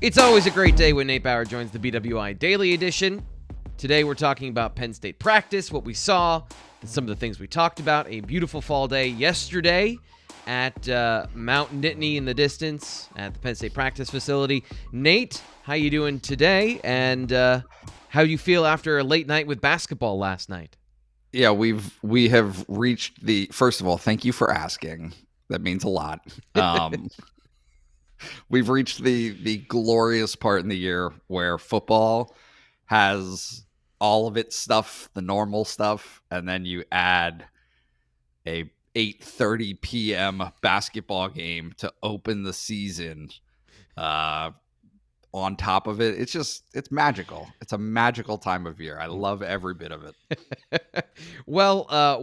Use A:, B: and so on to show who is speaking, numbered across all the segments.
A: It's always a great day when Nate Bauer joins the BWI Daily Edition. Today we're talking about Penn State practice, what we saw, and some of the things we talked about. A beautiful fall day yesterday at Mount Nittany in the distance at the Penn State practice facility. Nate, how you doing today? And how you feel after a late night with basketball last night?
B: Yeah, we have reached the, first of all, thank you for asking. That means a lot. We've reached the glorious part in the year where football has all of its stuff, the normal stuff, and then you add a 8:30 p.m. basketball game to open the season on top of it. It's magical. It's a magical time of year. I love every bit of it.
A: Well,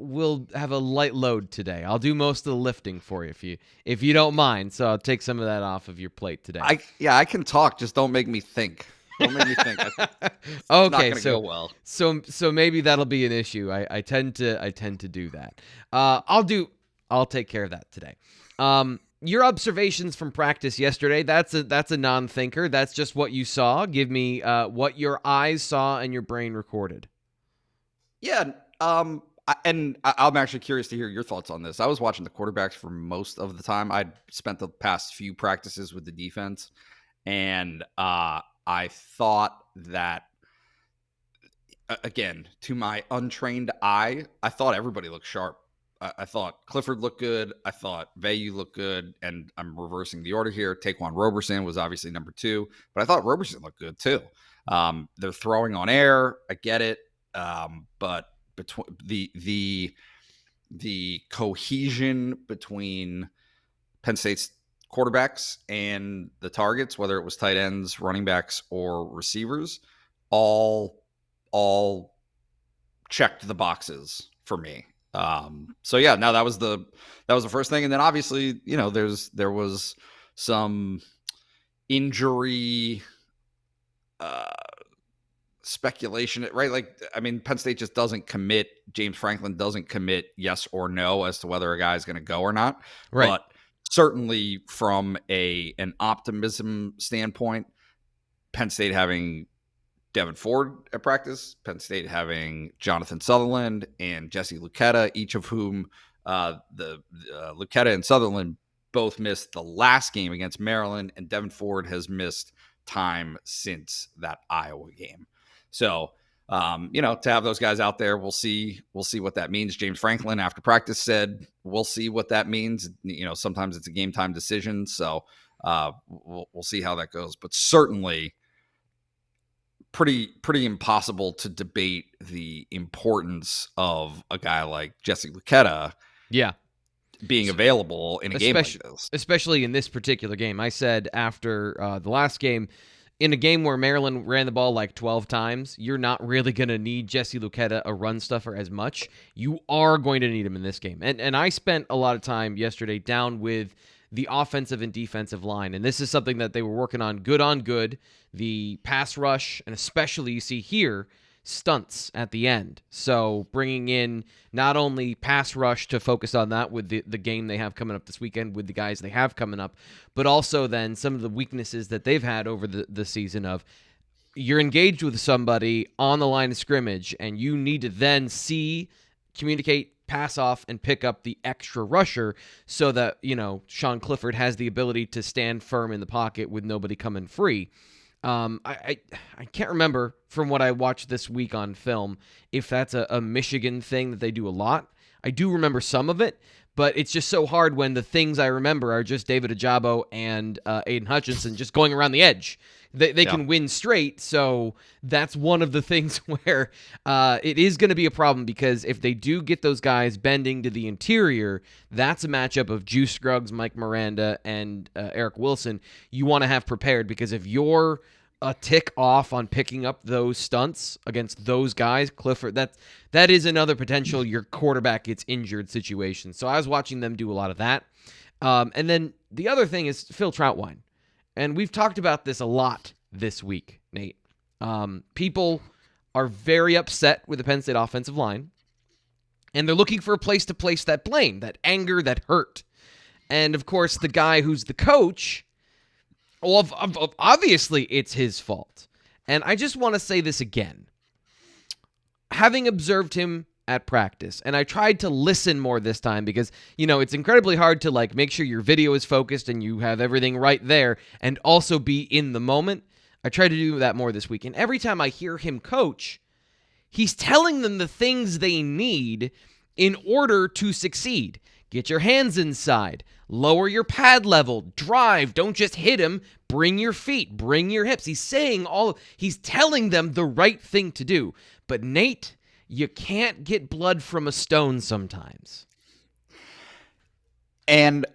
A: we'll have a light load today. I'll do most of the lifting for you if you don't mind. So I'll take some of that off of your plate today.
B: I can talk, just don't make me think. Don't make me think. It's
A: okay,
B: not gonna go well.
A: So maybe that'll be an issue. I tend to do that. I'll take care of that today. Your observations from practice yesterday, that's a non-thinker. That's just what you saw. Give me what your eyes saw and your brain recorded.
B: Yeah, I'm actually curious to hear your thoughts on this. I was watching the quarterbacks for most of the time. I'd spent the past few practices with the defense, and I thought that, again, to my untrained eye, I thought everybody looked sharp. I thought Clifford looked good. I thought Vayu looked good. And I'm reversing the order here. Taquan Roberson was obviously number 2, but I thought Roberson looked good too. They're throwing on air. I get it. But between the cohesion between Penn State's quarterbacks and the targets, whether it was tight ends, running backs, or receivers, all checked the boxes for me. So yeah, now that was the first thing. And then obviously, there was some injury, speculation, right? Like, I mean, Penn State just doesn't commit. James Franklin doesn't commit yes or no as to whether a guy is going to go or not.
A: Right.
B: But certainly from an optimism standpoint, Penn State having Devin Ford at practice, Penn State having Jonathan Sutherland and Jesse Luketa, each of whom the Luketa and Sutherland both missed the last game against Maryland, and Devin Ford has missed time since that Iowa game. So, to have those guys out there, we'll see what that means. James Franklin after practice said, we'll see what that means. Sometimes it's a game time decision. So we'll see how that goes, but certainly pretty impossible to debate the importance of a guy like Jesse Luketa.
A: Yeah.
B: Being available in a game like this.
A: Especially in this particular game. I said after the last game, in a game where Maryland ran the ball like 12 times, you're not really going to need Jesse Luketa, a run stuffer, as much. You are going to need him in this game. And I spent a lot of time yesterday down with the offensive and defensive line, and this is something that they were working on good. The pass rush, and especially you see here, stunts at the end. So bringing in not only pass rush to focus on that with the game they have coming up this weekend with the guys they have coming up, but also then some of the weaknesses that they've had over the season of you're engaged with somebody on the line of scrimmage and you need to then communicate, pass off, and pick up the extra rusher so that, Sean Clifford has the ability to stand firm in the pocket with nobody coming free. I can't remember from what I watched this week on film if that's a Michigan thing that they do a lot. I do remember some of it, but it's just so hard when the things I remember are just David Ajabo and Aiden Hutchinson just going around the edge. They can win straight, so that's one of the things where it is going to be a problem, because if they do get those guys bending to the interior, that's a matchup of Juice Scruggs, Mike Miranda, and Eric Wilson you want to have prepared, because if you're a tick off on picking up those stunts against those guys, Clifford, that is another potential your quarterback gets injured situation. So I was watching them do a lot of that. And then the other thing is Phil Trautwein. And we've talked about this a lot this week, Nate. People are very upset with the Penn State offensive line, and they're looking for a place to place that blame, that anger, that hurt. And, of course, the guy who's the coach Well, obviously it's his fault. And I just want to say this again. Having observed him at practice, and I tried to listen more this time because, it's incredibly hard to like make sure your video is focused and you have everything right there and also be in the moment. I tried to do that more this week. And every time I hear him coach, he's telling them the things they need in order to succeed. Get your hands inside. Lower your pad level. Drive. Don't just hit him. Bring your feet. Bring your hips. He's telling them the right thing to do. But Nate, you can't get blood from a stone sometimes.
B: And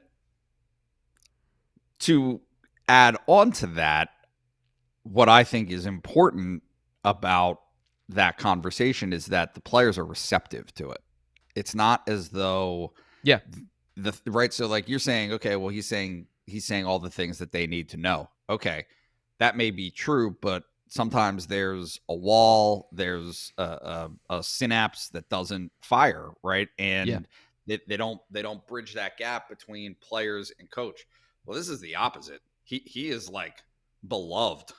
B: to add on to that, what I think is important about that conversation is that the players are receptive to it. It's not as though right. So like you're saying, okay, well, he's saying all the things that they need to know. Okay, that may be true, but sometimes there's a wall, there's a synapse that doesn't fire, right? And they don't bridge that gap between players and coach. Well, this is the opposite. He is like beloved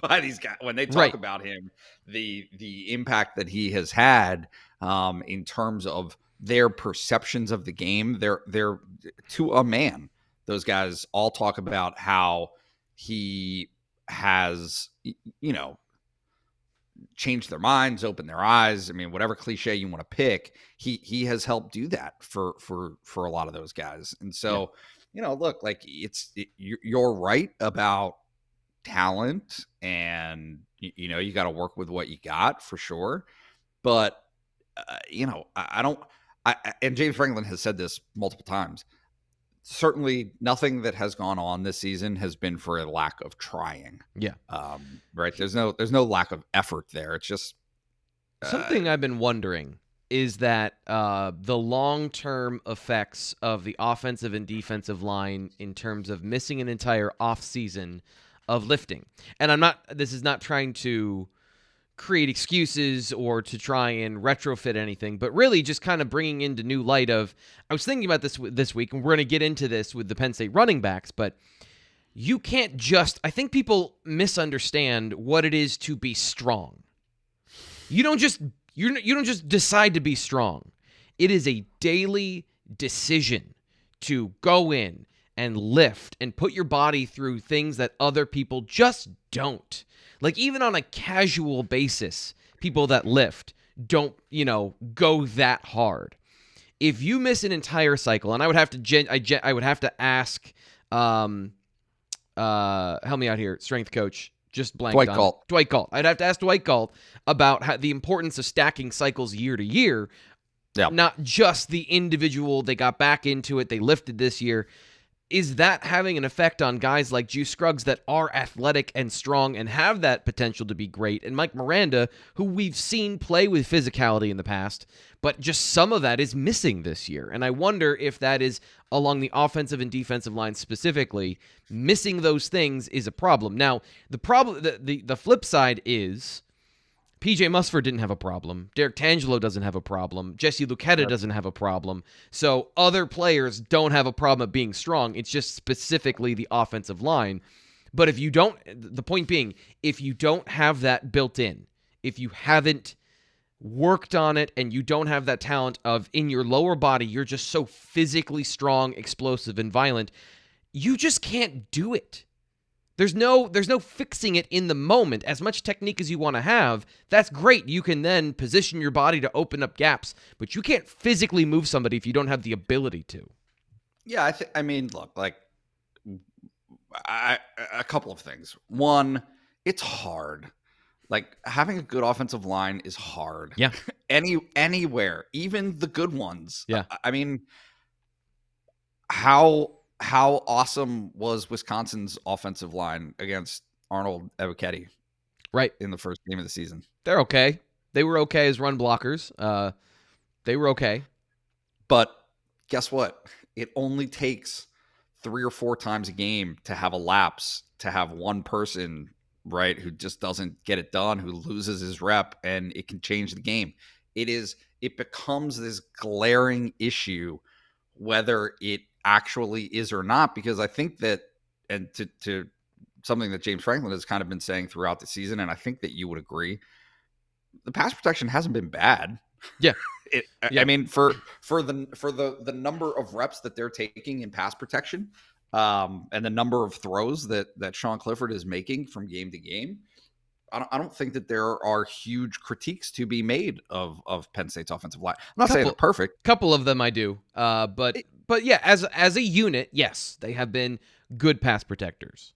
B: by these guys when they talk about him, the impact that he has had in terms of their perceptions of the game. They're to a man. Those guys all talk about how he has, changed their minds, opened their eyes. I mean, whatever cliche you want to pick, he has helped do that for a lot of those guys. And so, look, like you're right about talent, and you got to work with what you got for sure. But I don't. And James Franklin has said this multiple times. Certainly, nothing that has gone on this season has been for a lack of trying.
A: Yeah.
B: Right. There's no lack of effort there. It's just
A: something I've been wondering is that the long-term effects of the offensive and defensive line in terms of missing an entire offseason of lifting. And this is not trying to create excuses or to try and retrofit anything, but really just kind of bringing into new light of, I was thinking about this week, and we're going to get into this with the Penn State running backs, but you can't I think people misunderstand what it is to be strong. You don't just decide to be strong. It is a daily decision to go in and lift and put your body through things that other people just don't. Like even on a casual basis, people that lift don't, go that hard. If you miss an entire cycle, and I would have to ask, help me out here, strength coach, just blanked
B: Dwight
A: on
B: Galt.
A: Dwight Galt. I'd have to ask Dwight Galt about the importance of stacking cycles year to year, not just the individual. They got back into it. They lifted this year. Is that having an effect on guys like Juice Scruggs that are athletic and strong and have that potential to be great? And Mike Miranda, who we've seen play with physicality in the past, but just some of that is missing this year. And I wonder if that is along the offensive and defensive line specifically. Missing those things is a problem. Now, the flip side is PJ Musford didn't have a problem. Derek Tangelo doesn't have a problem. Jesse Luketa doesn't have a problem. So other players don't have a problem at being strong. It's just specifically the offensive line. But the point being, if you don't have that built in, if you haven't worked on it and you don't have that talent of in your lower body, you're just so physically strong, explosive, and violent, you just can't do it. There's no fixing it in the moment. As much technique as you want to have, that's great. You can then position your body to open up gaps, but you can't physically move somebody if you don't have the ability to.
B: Yeah, I mean, look, like a couple of things. One, it's hard. Like having a good offensive line is hard.
A: Yeah.
B: Anywhere, even the good ones.
A: Yeah.
B: I mean, how awesome was Wisconsin's offensive line against Arnold Ebiketie?
A: Right.
B: In the first game of the season.
A: They're okay. They were okay as run blockers. They were okay.
B: But guess what? It only takes 3 or 4 times a game to have a lapse, to have one person, right, who just doesn't get it done, who loses his rep, and it can change the game. It becomes this glaring issue, whether it actually is or not, because I think that, and to something that James Franklin has kind of been saying throughout the season, and I think that you would agree, the pass protection hasn't been bad.
A: Yeah.
B: I mean, for the number of reps that they're taking in pass protection, and the number of throws that Sean Clifford is making from game to game, I don't think that there are huge critiques to be made of Penn State's offensive line. I'm not saying they're perfect.
A: Couple of them I do, but yeah, as a unit, yes, they have been good pass protectors.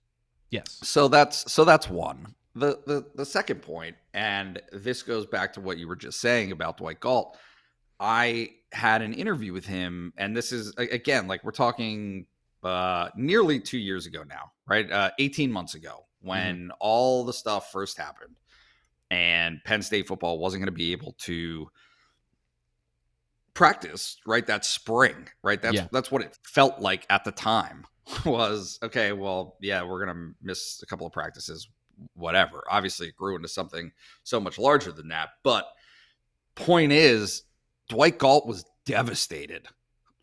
A: Yes.
B: So that's one. The second point, and this goes back to what you were just saying about Dwight Galt. I had an interview with him, and this is, again, like we're talking nearly 2 years ago now, right? 18 months ago, when all the stuff first happened and Penn State football wasn't going to be able to practice, right? That spring, right? That's what it felt like at the time was, okay, well, yeah, we're going to miss a couple of practices, whatever. Obviously, it grew into something so much larger than that. But point is, Dwight Galt was devastated.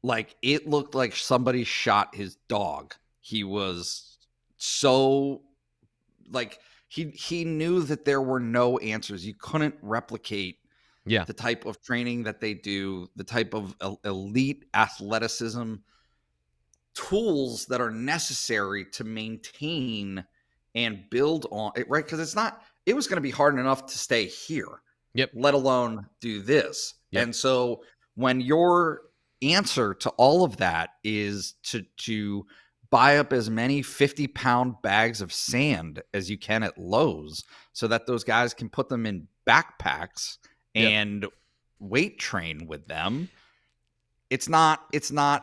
B: Like, it looked like somebody shot his dog. He was so, like, he knew that there were no answers. You couldn't replicate the type of training that they do, the type of elite athleticism tools that are necessary to maintain and build on it, right? Because it was going to be hard enough to stay here, let alone do this. And so when your answer to all of that is to buy up as many 50-pound bags of sand as you can at Lowe's so that those guys can put them in backpacks and weight train with them, it's not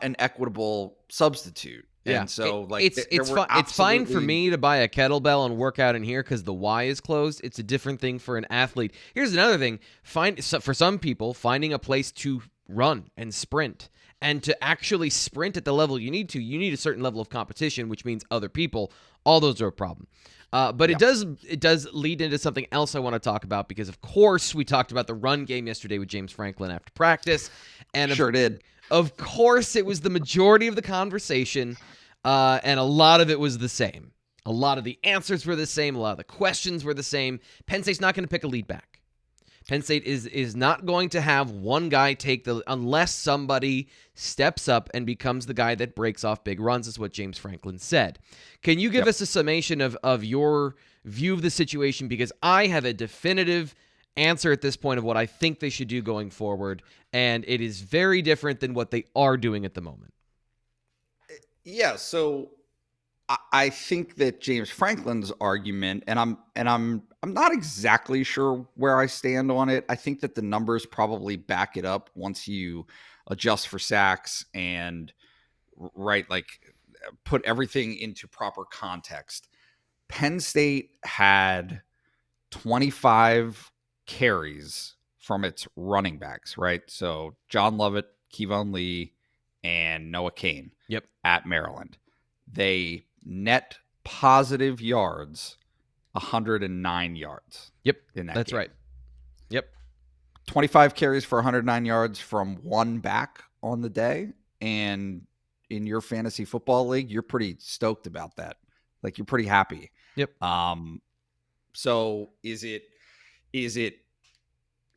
B: an equitable substitute. And so, like,
A: it's fine for me to buy a kettlebell and work out in here because the Y is closed. It's a different thing for an athlete. Here's another thing: for some people, finding a place to run and sprint, and to actually sprint at the level you need a certain level of competition, which means other people. All those are a problem. But it does lead into something else I want to talk about, because of course we talked about the run game yesterday with James Franklin after practice, and
B: sure did.
A: Of course, it was the majority of the conversation, and a lot of it was the same. A lot of the answers were the same. A lot of the questions were the same. Penn State's not going to pick a lead back. Penn State is not going to have one guy take unless somebody steps up and becomes the guy that breaks off big runs, is what James Franklin said. Can you give us a summation of your view of the situation? Because I have a definitive answer at this point of what I think they should do going forward, and it is very different than what they are doing at the moment.
B: Yeah, so I think that James Franklin's argument, and I'm not exactly sure where I stand on it. I think that the numbers probably back it up once you adjust for sacks and put everything into proper context. Penn State had 25 carries from its running backs, right? So John Lovett, Kevon Lee, and Noah Cain at Maryland. They net positive yards 109 yards. In that
A: that's
B: game.
A: Right.
B: 25 carries for 109 yards from one back on the day, and in your fantasy football league, you're pretty stoked about that. Like, you're pretty happy. So is it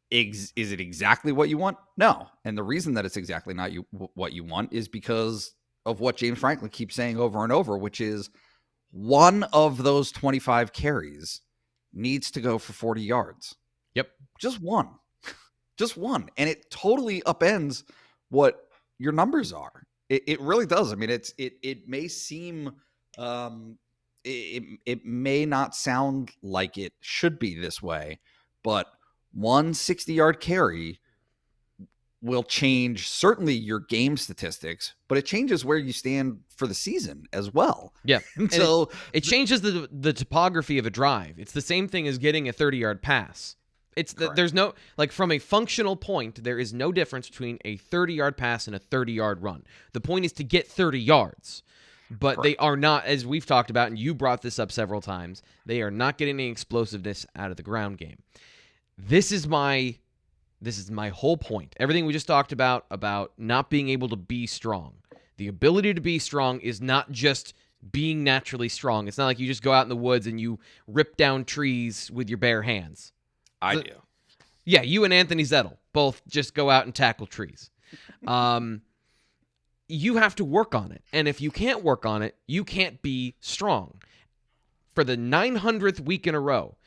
B: exactly what you want? No. And the reason that it's exactly not what you want is because of what James Franklin keeps saying over and over, which is one of those 25 carries needs to go for 40 yards. Just one. Just one. And it totally upends what your numbers are. It really does. I mean, it may seem, it may not sound like it should be this way, but one 60-yard carry will change certainly your game statistics, but it changes where you stand for the season as well.
A: And so it changes the topography of a drive. It's the same thing as getting a 30-yard pass. There's no, like, from a functional point, there is no difference between a 30-yard pass and a 30-yard run. The point is to get 30 yards. But they are not, as we've talked about, and you brought this up several times, they are not getting any explosiveness out of the ground game. This is my whole point. Everything we just talked about not being able to be strong. The ability to be strong is not just being naturally strong. It's not like you just go out in the woods and you rip down trees with your bare hands.
B: I do.
A: Yeah, you and Anthony Zettel both just go out and tackle trees. You have to work on it. And if you can't work on it, you can't be strong. For the 900th week in a row,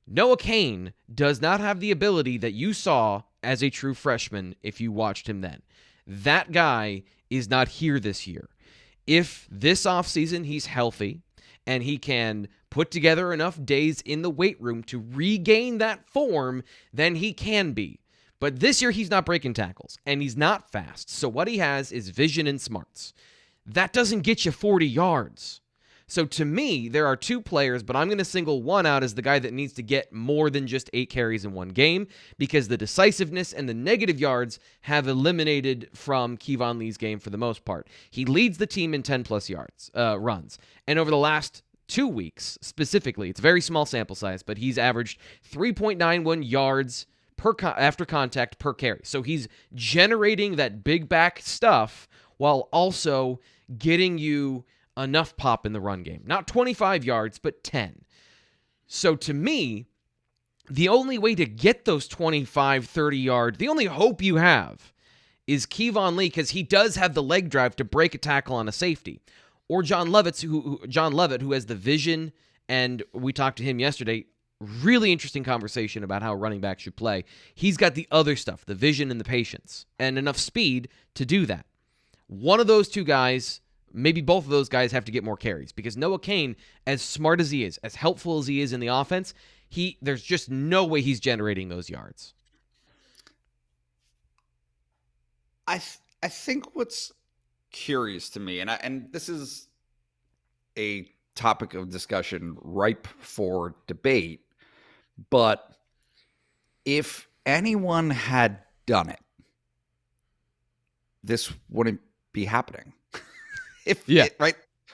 A: Noah Cain does not have the ability that you saw as a true freshman if you watched him then. That guy is not here this year. If this offseason he's healthy and he can put together enough days in the weight room to regain that form, then he can be. But this year he's not breaking tackles and he's not fast. So what he has is vision and smarts. That doesn't get you 40 yards. So to me, there are two players, but I'm going to single one out as the guy that needs to get more than just 8 carries in one game because the decisiveness and the negative yards have eliminated from Kevon Lee's game for the most part. He leads the team in 10-plus yards runs. And over the last 2 weeks, specifically, it's a very small sample size, but he's averaged 3.91 yards after contact per carry. So he's generating that big back stuff while also getting you enough pop in the run game. Not 25 yards, but 10. So to me, the only way to get those 25, 30 yards, the only hope you have is Kevon Lee, because he does have the leg drive to break a tackle on a safety. Or John Levitt, who has the vision, and we talked to him yesterday. Really interesting conversation about how a running back should play. He's got the other stuff, the vision and the patience, and enough speed to do that. One of those two guys, maybe both of those guys, have to get more carries because Noah Cain, as smart as he is, as helpful as he is in the offense, there's just no way he's generating those yards.
B: I think what's curious to me, and this is a topic of discussion ripe for debate, but if anyone had done it, this wouldn't be happening. We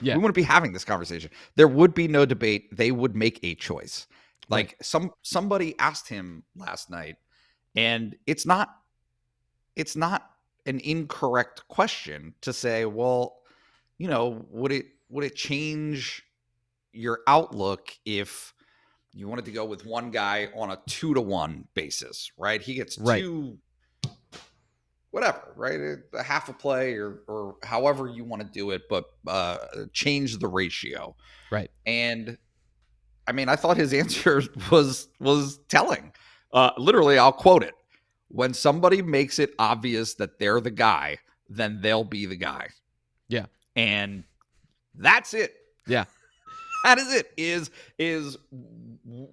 B: wouldn't be having this conversation. There would be no debate. They would make a choice. Like somebody asked him last night, and it's not an incorrect question to say, well, would it change your outlook if you wanted to go with one guy on a 2-to-1 basis, right? He gets two, whatever, right? A half a play or however you want to do it, but change the ratio.
A: Right.
B: And I mean, I thought his answer was telling. Literally, I'll quote it. When somebody makes it obvious that they're the guy, then they'll be the guy.
A: Yeah.
B: And that's it.
A: Yeah.
B: That is it. Is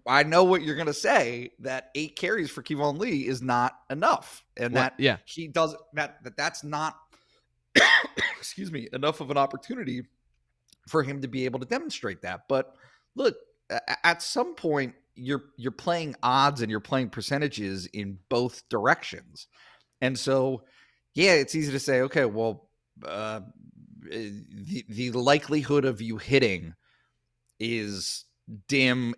B: I know what you're going to say, that 8 carries for Kevon Lee is not enough. And he does that's not excuse me, enough of an opportunity for him to be able to demonstrate that. But look, at some point you're playing odds and you're playing percentages in both directions. And so, yeah, it's easy to say, okay, well, the likelihood of you hitting is dim,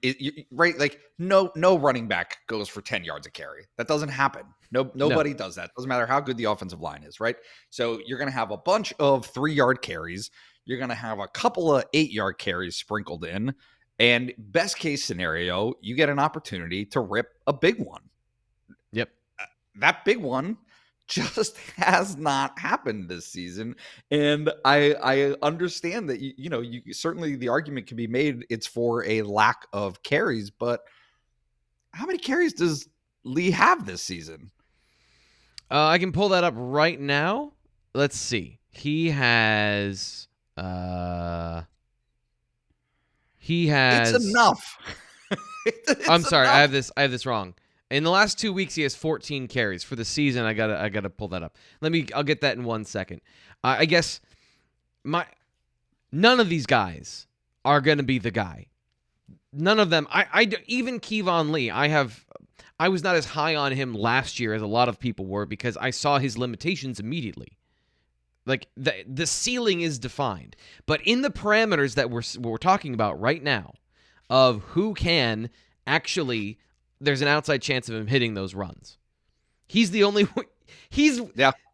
B: right? Like no running back goes for 10 yards a carry. That doesn't happen. Nobody does that. Doesn't matter how good the offensive line is, right? So you're going to have a bunch of 3-yard carries. You're going to have a couple of 8-yard carries sprinkled in. And best case scenario, you get an opportunity to rip a big one.
A: Yep.
B: That big one just has not happened this season. And I understand that, you certainly the argument can be made it's for a lack of carries, but how many carries does Lee have this season?
A: I can pull that up right now. Let's see. He has...
B: It's enough.
A: I'm sorry,
B: enough.
A: I have this wrong. In the last 2 weeks, he has 14 carries. For the season, I gotta pull that up. I'll get that in 1 second. I guess none of these guys are gonna be the guy. None of them. Even Kevon Lee. I was not as high on him last year as a lot of people were because I saw his limitations immediately. Like the ceiling is defined, but in the parameters that we're talking about right now, of who can actually, there's an outside chance of him hitting those runs. He's the only one.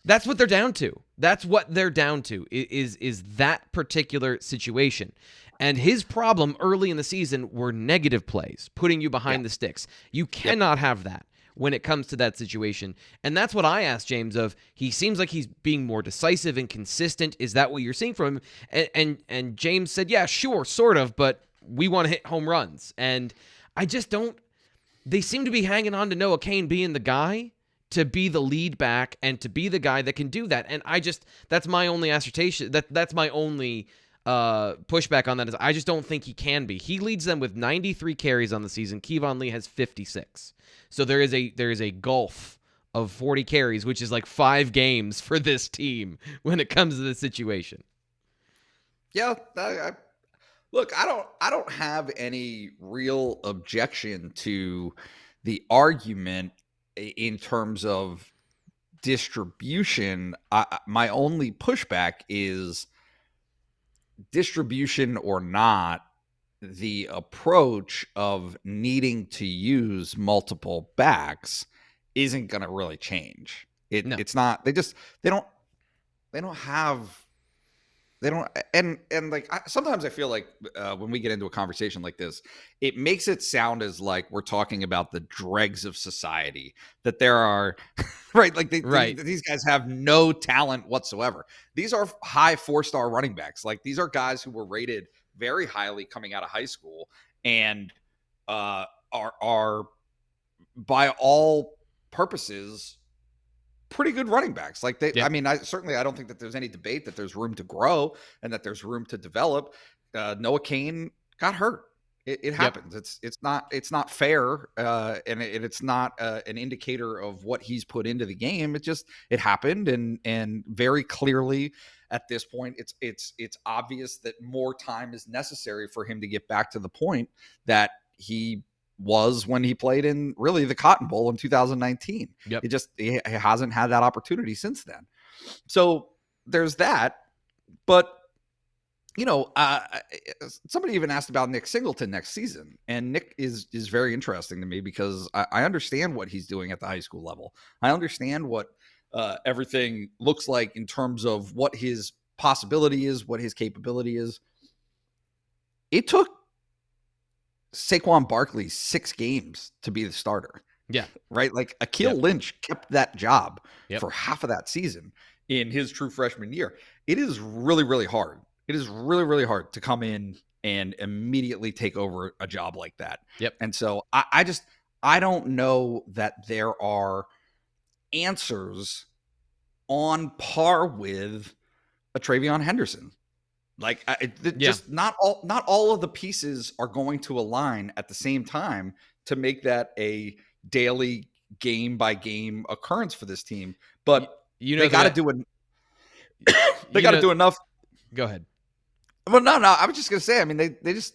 A: That's what they're down to. That's what they're down to is that particular situation. And his problem early in the season were negative plays, putting you behind the sticks. You cannot have that when it comes to that situation. And that's what I asked James of. He seems like he's being more decisive and consistent. Is that what you're seeing from him? And James said, yeah, sure, sort of, but we want to hit home runs. And I just don't. They seem to be hanging on to Noah Cain being the guy to be the lead back and to be the guy that can do that. And that's my only assertion. That's my only pushback on that is I just don't think he can be. He leads them with 93 carries on the season. Kevon Lee has 56. So there is a gulf of 40 carries, which is like 5 games for this team when it comes to this situation.
B: Yeah, look, I don't have any real objection to the argument in terms of distribution. My only pushback is distribution or not, the approach of needing to use multiple backs isn't going to really change. It's not. They don't have. They don't, and like sometimes I feel like when we get into a conversation like this, it makes it sound as like we're talking about the dregs of society, that there are right, like these guys have no talent whatsoever. These are high 4-star running backs. Like these are guys who were rated very highly coming out of high school and are by all purposes pretty good running backs. Like I mean, I don't think that there's any debate that there's room to grow and that there's room to develop. Noah Cain got hurt. It happens. It's not fair. And it's not an indicator of what he's put into the game. It happened. And very clearly at this point, it's obvious that more time is necessary for him to get back to the point that he was when he played in really the Cotton Bowl in 2019. He hasn't had that opportunity since then. So there's that. But, somebody even asked about Nick Singleton next season. And Nick is very interesting to me because I understand what he's doing at the high school level. I understand what everything looks like in terms of what his possibility is, what his capability is. It took Saquon Barkley 6 games to be the starter.
A: Yeah.
B: Right? Like Akil Lynch kept that job for half of that season in his true freshman year. It is really, really hard. It is really, really hard to come in and immediately take over a job like that. And so I don't know that there are answers on par with a Travion Henderson. Like just not all of the pieces are going to align at the same time to make that a daily game by game occurrence for this team. But they got to do it. They got to do enough.
A: Go ahead.
B: Well, no. I was just gonna say. I mean, they just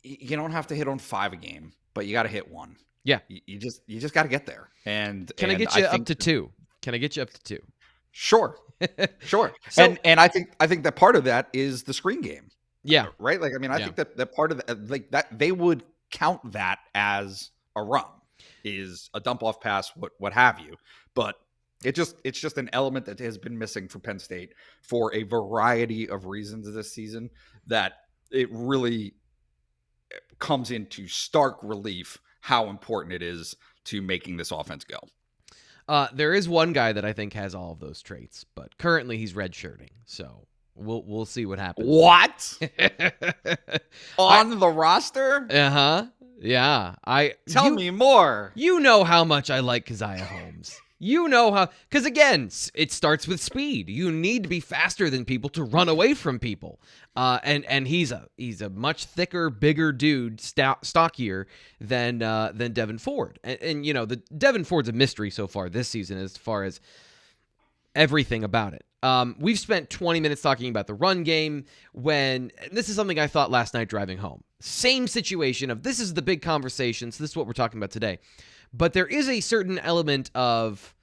B: you don't have to hit on 5 a game, but you got to hit 1.
A: Yeah,
B: you just got to get there. And
A: can I get you up to 2? Can I get you up to 2?
B: Sure. So, and I think that part of that is the screen game.
A: Yeah.
B: Right. Like, I mean, I think that part of that they would count that as a run, is a dump off pass, what have you. But it's just an element that has been missing for Penn State for a variety of reasons this season, that it really comes into stark relief how important it is to making this offense go.
A: There is one guy that I think has all of those traits, but currently he's redshirting, so we'll see what happens.
B: What? On the roster?
A: Yeah.
B: Tell me more.
A: You know how much I like Keziah Holmes. You know how, because again, it starts with speed. You need to be faster than people to run away from people. And he's a much thicker, bigger dude, stockier than Devin Ford. And the Devin Ford's a mystery so far this season as far as everything about it. We've spent 20 minutes talking about the run game when this is something I thought last night driving home. Same situation of this is the big conversation. So this is what we're talking about today. But there is a certain element of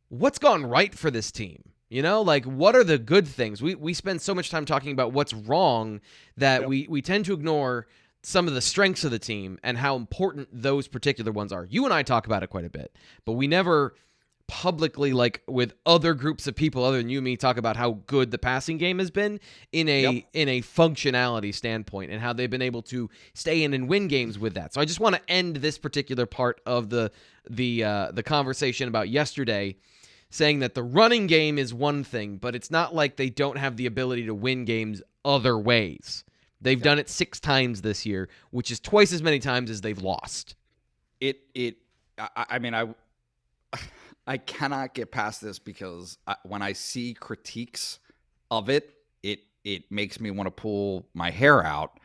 A: what's gone right for this team. Like what are the good things? We spend so much time talking about what's wrong that we tend to ignore some of the strengths of the team and how important those particular ones are. You and I talk about it quite a bit, but we never publicly, like with other groups of people other than you and me, talk about how good the passing game has been in a functionality standpoint and how they've been able to stay in and win games with that. So I just want to end this particular part of the conversation about yesterday saying that the running game is one thing, but it's not like they don't have the ability to win games other ways. They've done it 6 times this year, which is twice as many times as they've lost.
B: I mean, I cannot get past this because when I see critiques of it, it makes me want to pull my hair out.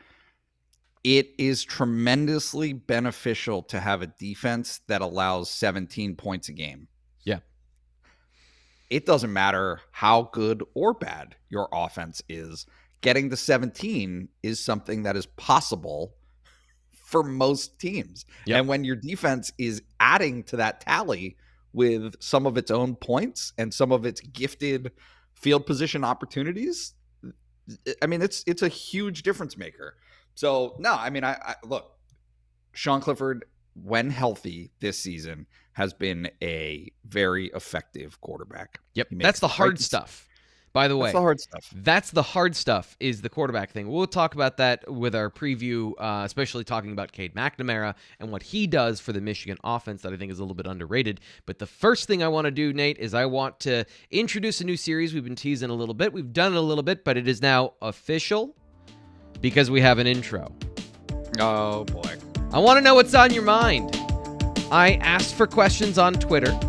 B: It is tremendously beneficial to have a defense that allows 17 points a game.
A: Yeah.
B: It doesn't matter how good or bad your offense is. Getting to 17 is something that is possible for most teams.
A: Yep.
B: And when your defense is adding to that tally with some of its own points and some of its gifted field position opportunities, I mean, it's a huge difference maker. So, no, I mean, I look, Sean Clifford, when healthy this season, has been a very effective quarterback.
A: Yep. That's the hard stuff. By the way,
B: that's the hard stuff.
A: That's the hard stuff is the quarterback thing. We'll talk about that with our preview, especially talking about Cade McNamara and what he does for the Michigan offense that I think is a little bit underrated. But the first thing I want to do, Nate, is I want to introduce a new series we've been teasing a little bit. We've done it a little bit, but it is now official because we have an intro.
B: Oh, boy.
A: I want to know what's on your mind. I asked for questions on Twitter.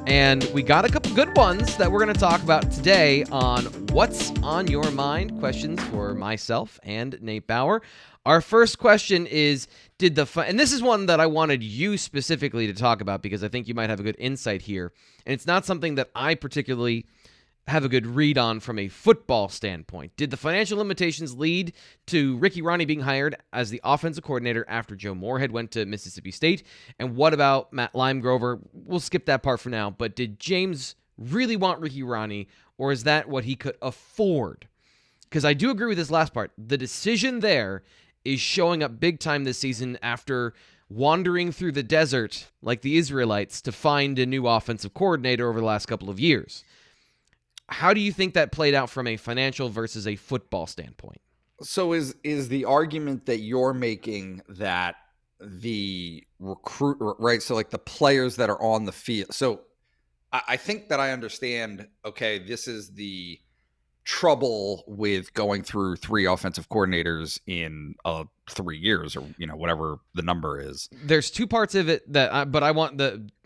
A: And we got a couple good ones that we're going to talk about today on What's on Your Mind, questions for myself and Nate Bauer. Our first question is, and this is one that I wanted you specifically to talk about because I think you might have a good insight here. And it's not something that I particularly have a good read on from a football standpoint. Did the financial limitations lead to Ricky Ronnie being hired as the offensive coordinator after Joe Moorhead went to Mississippi State? And what about Matt Limegrover? We'll skip that part for now, but did James really want Ricky Ronnie, or is that what he could afford? Because I do agree with this last part. The decision there is showing up big time this season after wandering through the desert like the Israelites to find a new offensive coordinator over the last couple of years. How do you think that played out from a financial versus a football standpoint?
B: So is the argument that you're making that the recruit, right? So like the players that are on the field. So I think that I understand, okay, this is the trouble with going through 3 offensive coordinators in 3 years, or whatever the number is.
A: There's 2 parts of it that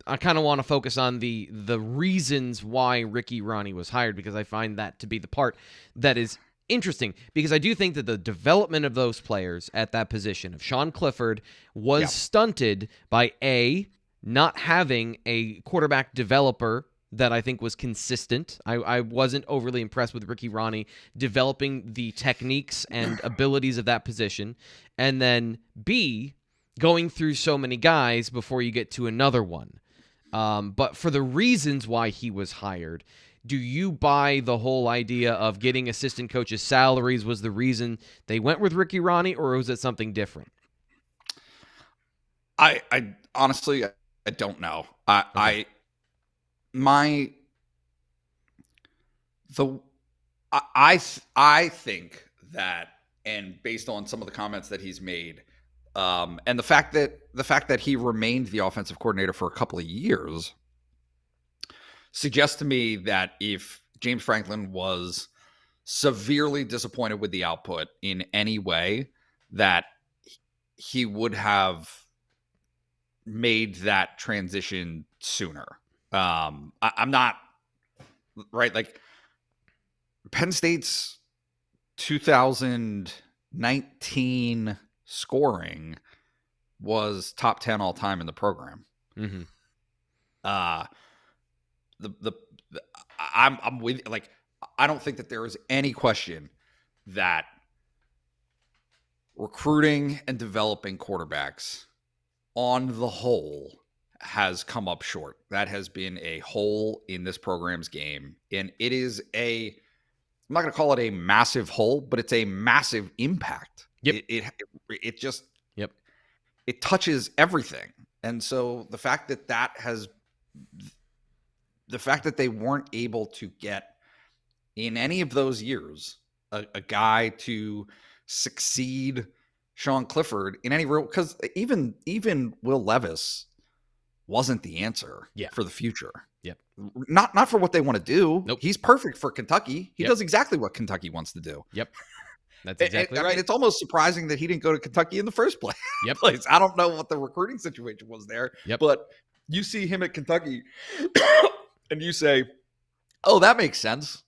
A: I kind of want to focus on the reasons why Ricky Ronnie was hired, because I find that to be the part that is interesting, because I do think that the development of those players at that position of Sean Clifford was stunted by not having a quarterback developer that I think was consistent. I wasn't overly impressed with Ricky Ronnie developing the techniques and abilities of that position. And then B, going through so many guys before you get to another one. But for the reasons why he was hired, do you buy the whole idea of getting assistant coaches' salaries was the reason they went with Ricky Ronnie, or was it something different?
B: I honestly, I don't know. I think that, and based on some of the comments that he's made, and the fact that he remained the offensive coordinator for a couple of years suggests to me that if James Franklin was severely disappointed with the output in any way, that he would have made that transition sooner. I'm not right. Like Penn State's 2019 scoring was top 10 all time in the program.
A: Mm-hmm.
B: I'm with, like, I don't think that there is any question that recruiting and developing quarterbacks on the whole has come up short. That has been a hole in this program's game. And it is I'm not going to call it a massive hole, but it's a massive impact.
A: Yep.
B: It just,
A: yep.
B: It touches everything. And so the fact that has the fact that they weren't able to get in any of those years a guy to succeed Sean Clifford in any real, because even Will Levis wasn't the answer for the future.
A: Yep.
B: Not for what they want to do.
A: Nope.
B: He's perfect for Kentucky. He
A: Yep.
B: does exactly what Kentucky wants to do.
A: Yep. That's exactly right.
B: I mean, it's almost surprising that he didn't go to Kentucky in the first place.
A: Yep.
B: I don't know what the recruiting situation was there.
A: Yep.
B: But you see him at Kentucky and you say, oh, that makes sense.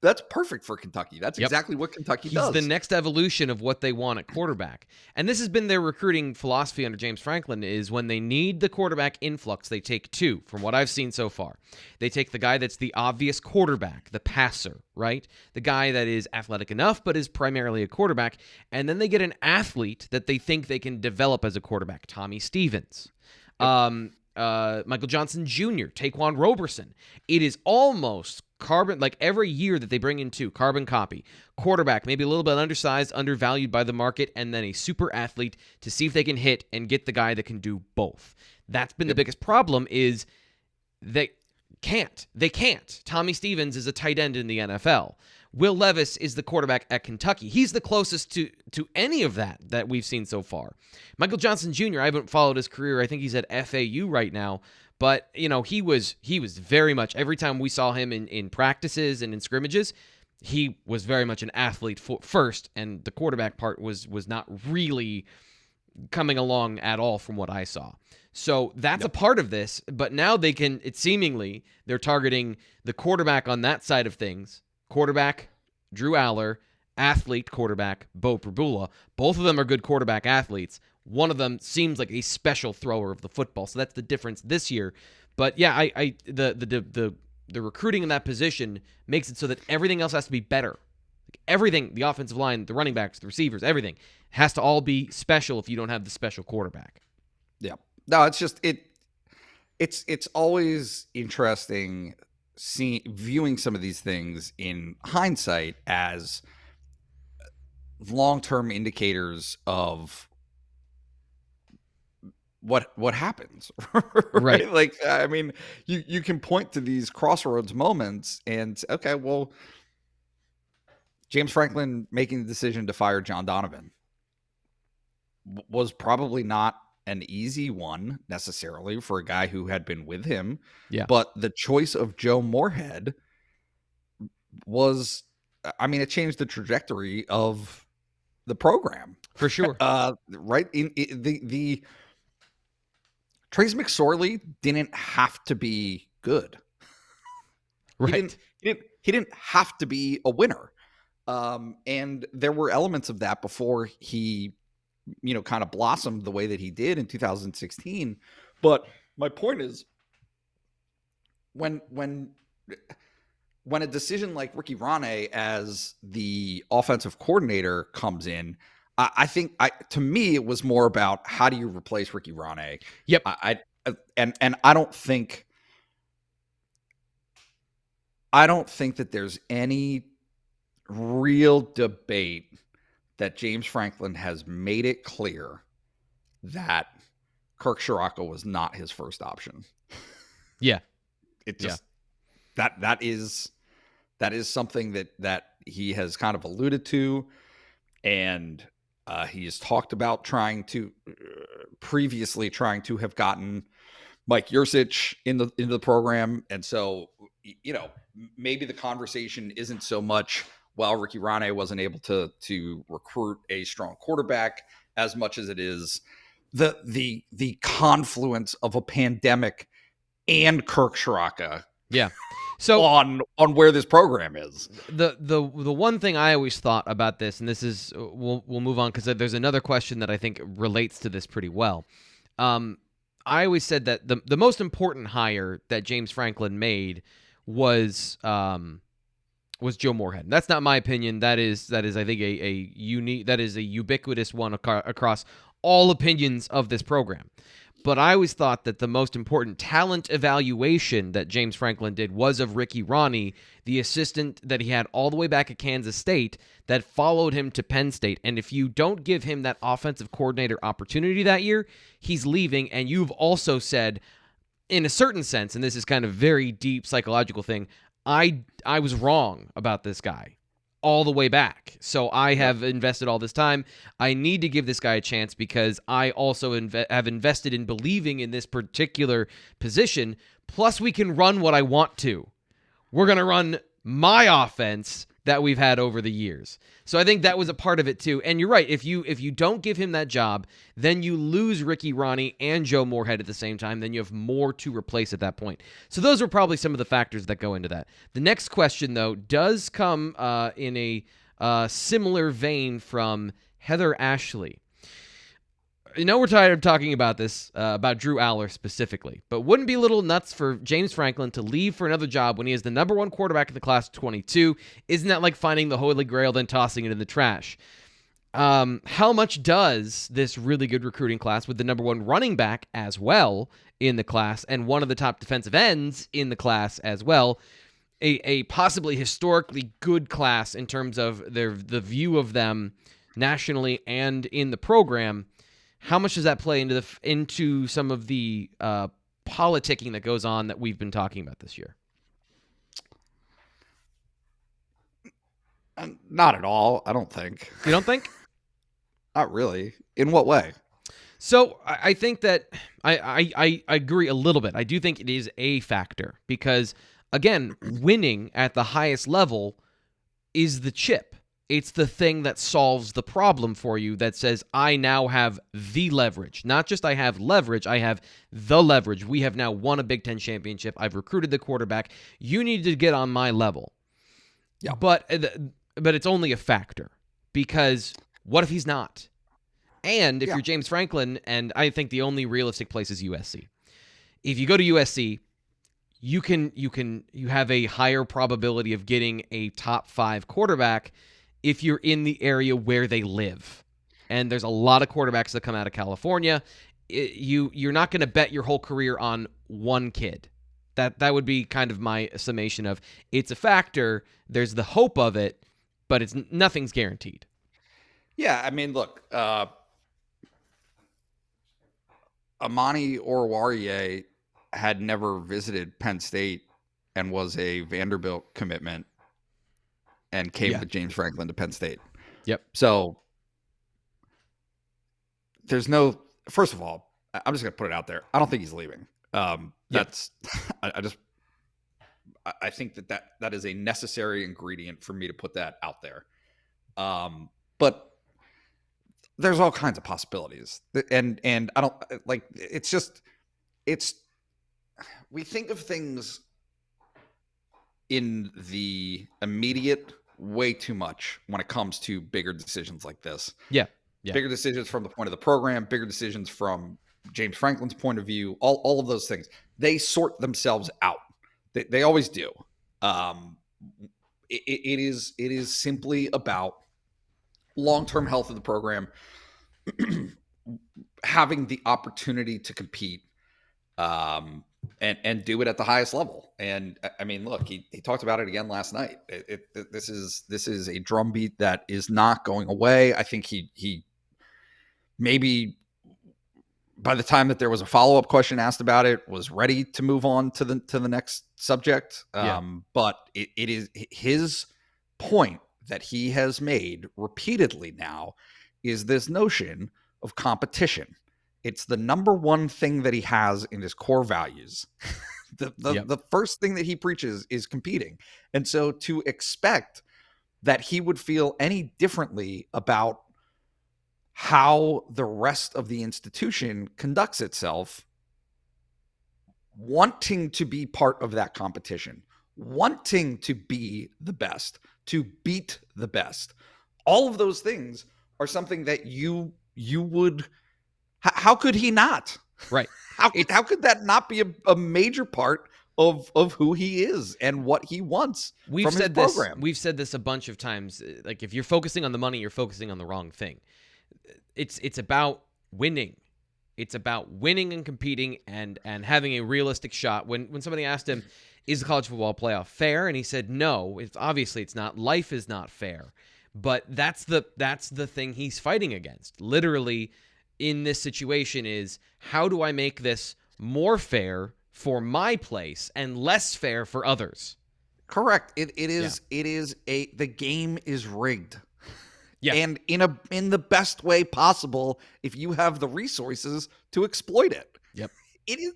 B: That's perfect for Kentucky. That's exactly what Kentucky does.
A: He's the next evolution of what they want at quarterback. And this has been their recruiting philosophy under James Franklin, is when they need the quarterback influx, they take two, from what I've seen so far. They take the guy that's the obvious quarterback, the passer, right? The guy that is athletic enough but is primarily a quarterback. And then they get an athlete that they think they can develop as a quarterback, Tommy Stevens. Michael Johnson Jr., Taquan Roberson. It is almost carbon, like every year that they bring in two, carbon copy. Quarterback, maybe a little bit undersized, undervalued by the market, and then a super athlete to see if they can hit and get the guy that can do both. That's been the biggest problem, is they can't. They can't. Tommy Stevens is a tight end in the NFL. Will Levis is the quarterback at Kentucky. He's the closest to any of that we've seen so far. Michael Johnson Jr., I haven't followed his career. I think he's at FAU right now. But, he was very much, every time we saw him in practices and in scrimmages, he was very much an athlete first, and the quarterback part was not really coming along at all from what I saw. So that's a part of this, but now they're targeting the quarterback on that side of things. Quarterback, Drew Aller, athlete quarterback, Bo Prabula. Both of them are good quarterback athletes. One of them seems like a special thrower of the football, so that's the difference this year. But yeah, the recruiting in that position makes it so that everything else has to be better. Like everything, the offensive line, the running backs, the receivers, everything has to all be special if you don't have the special quarterback.
B: Yeah, no, it's just it's always interesting viewing some of these things in hindsight as long-term indicators of what happens.
A: Right.
B: Like, I mean, you can point to these crossroads moments and, okay, well, James Franklin making the decision to fire John Donovan was probably not an easy one necessarily for a guy who had been with him.
A: Yeah.
B: But the choice of Joe Moorhead was, I mean, it changed the trajectory of the program
A: For sure.
B: Right. The Trace McSorley didn't have to be good.
A: Right.
B: He didn't have to be a winner. And there were elements of that before he, kind of blossomed the way that he did in 2016. But my point is, when a decision like Ricky Rane as the offensive coordinator comes in, I think to me it was more about how do you replace Ricky Rane.
A: Yep.
B: And I don't think that there's any real debate that James Franklin has made it clear that Kirk Ciarrocca was not his first option.
A: Yeah.
B: It just that is something that he has kind of alluded to, and he has talked about previously trying to have gotten Mike Yurcich into the program. And so, maybe the conversation isn't so much, well, Ricky Rane wasn't able to recruit a strong quarterback, as much as it is the confluence of a pandemic and Kirk Ciarrocca.
A: Yeah. So
B: on where this program is.
A: The one thing I always thought about this, and this is we'll move on because there's another question that I think relates to this pretty well. I always said that the most important hire that James Franklin made was Joe Moorhead. That's not my opinion. That is I think a ubiquitous one across all opinions of this program. But I always thought that the most important talent evaluation that James Franklin did was of Ricky Rane, the assistant that he had all the way back at Kansas State that followed him to Penn State. And if you don't give him that offensive coordinator opportunity that year, he's leaving. And you've also said, in a certain sense, and this is kind of very deep psychological thing, I was wrong about this guy all the way back. So I have invested all this time. I need to give this guy a chance because I also have invested in believing in this particular position. Plus, we can run what I want to. We're going to run my offense that we've had over the years. So I think that was a part of it too. And you're right. If you don't give him that job, then you lose Ricky Ronnie and Joe Moorhead at the same time. Then you have more to replace at that point. So those are probably some of the factors that go into that. The next question, though, does come in a similar vein from Heather Ashley. I know we're tired of talking about this, about Drew Aller specifically, but wouldn't it be a little nuts for James Franklin to leave for another job when he is the number one quarterback in the class of 22? Isn't that like finding the Holy Grail, then tossing it in the trash? How much does this really good recruiting class with the number one running back as well in the class and one of the top defensive ends in the class as well, a possibly historically good class in terms of the view of them nationally and in the program, how much does that play into some of the politicking that goes on that we've been talking about this year?
B: Not at all, I don't think.
A: You don't think?
B: Not really. In what way?
A: So I think that I agree a little bit. I do think it is a factor because, again, winning at the highest level is the chip. It's the thing that solves the problem for you that says, I now have the leverage. Not just I have leverage, I have the leverage. We have now won a Big Ten championship. I've recruited the quarterback. You need to get on my level.
B: Yeah.
A: But it's only a factor because what if he's not? And if you're James Franklin, and I think the only realistic place is USC. If you go to USC, you have a higher probability of getting a top 5 quarterback if you're in the area where they live. And there's a lot of quarterbacks that come out of California. You're not going to bet your whole career on one kid. That would be kind of my summation of it's a factor. There's the hope of it, but nothing's guaranteed.
B: Yeah, I mean, look, Amani Oruwariye had never visited Penn State and was a Vanderbilt commitment and came with James Franklin to Penn State.
A: Yep.
B: So there's first of all, I'm just going to put it out there. I don't think he's leaving. I think that is a necessary ingredient for me to put that out there. But there's all kinds of possibilities. And I don't like, we think of things in the immediate way too much when it comes to bigger decisions like this.
A: Yeah.
B: Bigger decisions from the point of the program, bigger decisions from James Franklin's point of view, all of those things. They sort themselves out. They always do. It is simply about long-term health of the program, having the opportunity to compete, and do it at the highest level. And I mean, look, he talked about it again last night. This is a drumbeat that is not going away. I think he maybe by the time that there was a follow-up question asked about it, was ready to move on to the next subject. But it is his point that he has made repeatedly now is this notion of competition. It's the number one thing that he has in his core values. The first thing that he preaches is competing. And so to expect that he would feel any differently about how the rest of the institution conducts itself, wanting to be part of that competition, wanting to be the best, to beat the best, all of those things are something that you would. How could he not?
A: Right.
B: How could that not be a major part of who he is and what he wants from his program?
A: We've said this a bunch of times. Like, if you're focusing on the money, you're focusing on the wrong thing. It's about winning. It's about winning and competing and having a realistic shot. When somebody asked him, is the college football playoff fair? And he said, no, obviously it's not. Life is not fair. But that's the thing he's fighting against. Literally, in this situation is, how do I make this more fair for my place and less fair for others.
B: Correct. It is the game is rigged.
A: Yeah.
B: And in the best way possible if you have the resources to exploit it.
A: Yep.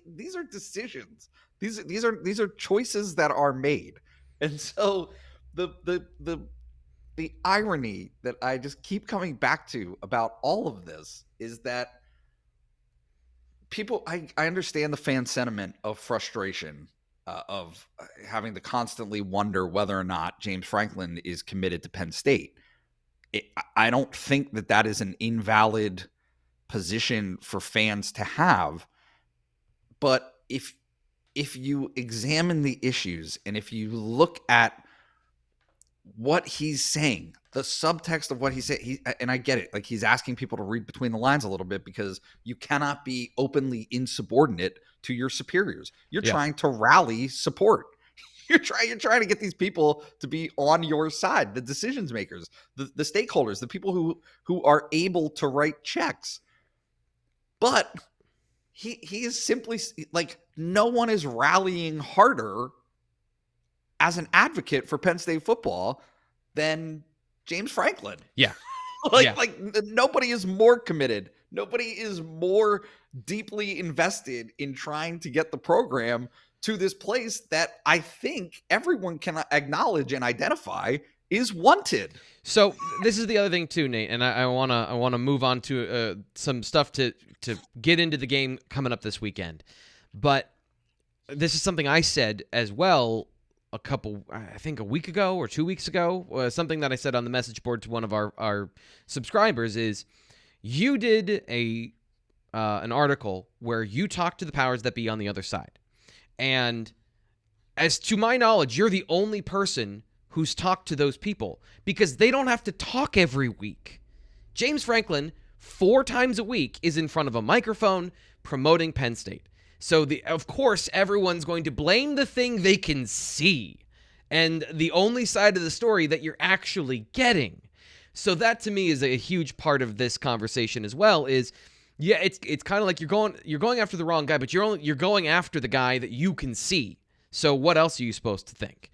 B: These are decisions. These are choices that are made. And so the irony that I just keep coming back to about all of this is that people, I understand the fan sentiment of frustration, of having to constantly wonder whether or not James Franklin is committed to Penn State. I don't think that is an invalid position for fans to have. But if you examine the issues and if you look at what he's saying, the subtext of what he's saying, and I get it, like he's asking people to read between the lines a little bit because you cannot be openly insubordinate to your superiors. You're trying to rally support. You're trying to get these people to be on your side, the decision makers, the stakeholders, the people who are able to write checks. But he is simply like, no one is rallying harder as an advocate for Penn State football than James Franklin.
A: Yeah.
B: Like nobody is more committed. Nobody is more deeply invested in trying to get the program to this place that I think everyone can acknowledge and identify is wanted.
A: So this is the other thing too, Nate, and I wanna move on to some stuff to get into the game coming up this weekend. But this is something I said as well I think a week ago or 2 weeks ago, something that I said on the message board to one of our subscribers is, you did an article where you talked to the powers that be on the other side. And as to my knowledge, you're the only person who's talked to those people because they don't have to talk every week. James Franklin, 4 times a week, is in front of a microphone promoting Penn State. So, of course, everyone's going to blame the thing they can see and the only side of the story that you're actually getting. So that, to me, is a huge part of this conversation as well, is, yeah, it's kind of like you're going after the wrong guy, but you're going after the guy that you can see. So what else are you supposed to think?